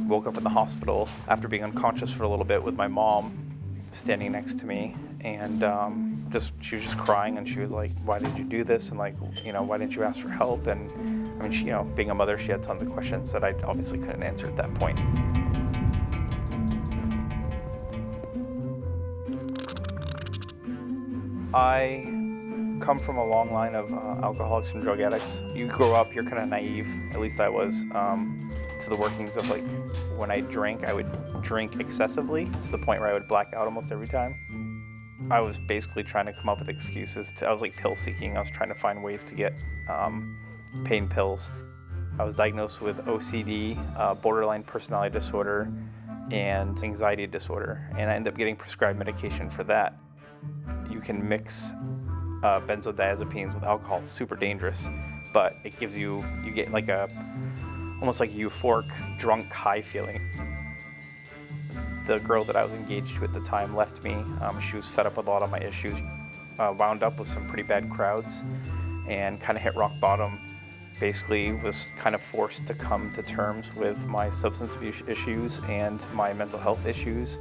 Woke up in the hospital after being unconscious for a little bit with my mom standing next to me, and she was just crying, and she was like, "Why did you do this?" And like, why didn't you ask for help? And I mean, she, being a mother, she had tons of questions that I obviously couldn't answer at that point. I come from a long line of alcoholics and drug addicts. You grow up, you're kind of naive, at least I was, to the workings of like, when I drank, I would drink excessively to the point where I would black out almost every time. I was basically trying to come up with excuses. I was like pill seeking. I was trying to find ways to get pain pills. I was diagnosed with OCD, borderline personality disorder, and anxiety disorder, and I ended up getting prescribed medication for that. You can mix benzodiazepines with alcohol. It's super dangerous, but it gives you get like almost like a euphoric, drunk high feeling. The girl that I was engaged to at the time left me. She was fed up with a lot of my issues. Wound up with some pretty bad crowds and kind of hit rock bottom. Basically was kind of forced to come to terms with my substance abuse issues and my mental health issues,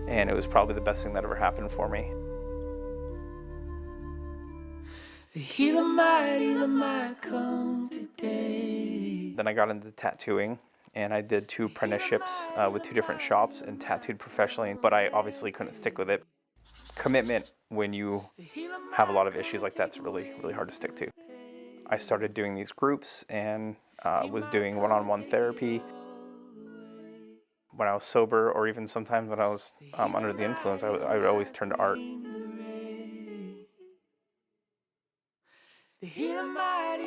and it was probably the best thing that ever happened for me. The healer might come today. Then I got into tattooing, and I did 2 apprenticeships with 2 different shops and tattooed professionally, but I obviously couldn't stick with it. Commitment when you have a lot of issues like that's really, really hard to stick to. I started doing these groups and was doing one-on-one therapy. When I was sober, or even sometimes when I was under the influence, I would always turn to art.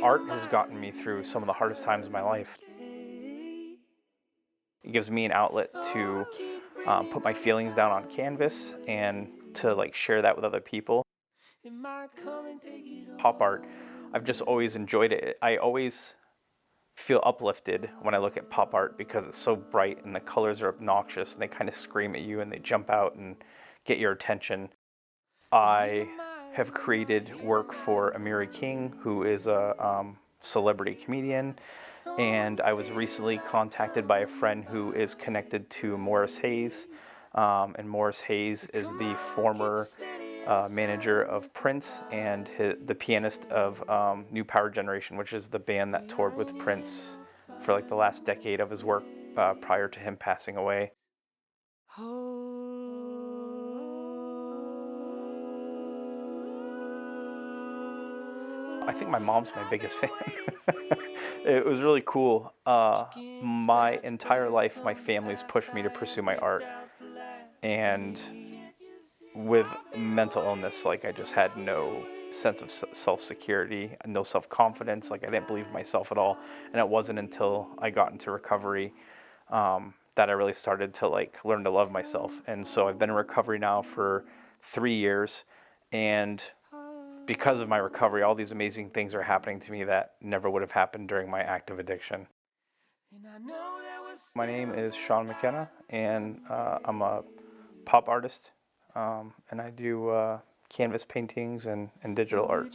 Art has gotten me through some of the hardest times of my life. It gives me an outlet to put my feelings down on canvas and to like share that with other people. Pop art, I've just always enjoyed it. I always feel uplifted when I look at pop art because it's so bright and the colors are obnoxious and they kind of scream at you and they jump out and get your attention. I have created work for Amiri King, who is a celebrity comedian, and I was recently contacted by a friend who is connected to Morris Hayes, and Morris Hayes is the former manager of Prince and the pianist of New Power Generation, which is the band that toured with Prince for like the last decade of his work prior to him passing away. I think my mom's my biggest fan. It was really cool. My entire life, my family's pushed me to pursue my art. And with mental illness, like I just had no sense of self-security, no self-confidence. Like I didn't believe in myself at all. And it wasn't until I got into recovery that I really started to like learn to love myself. And so I've been in recovery now for 3 years, and because of my recovery, all these amazing things are happening to me that never would have happened during my active addiction. My name is Sean McKenna, and I'm a pop artist, and I do canvas paintings and digital art.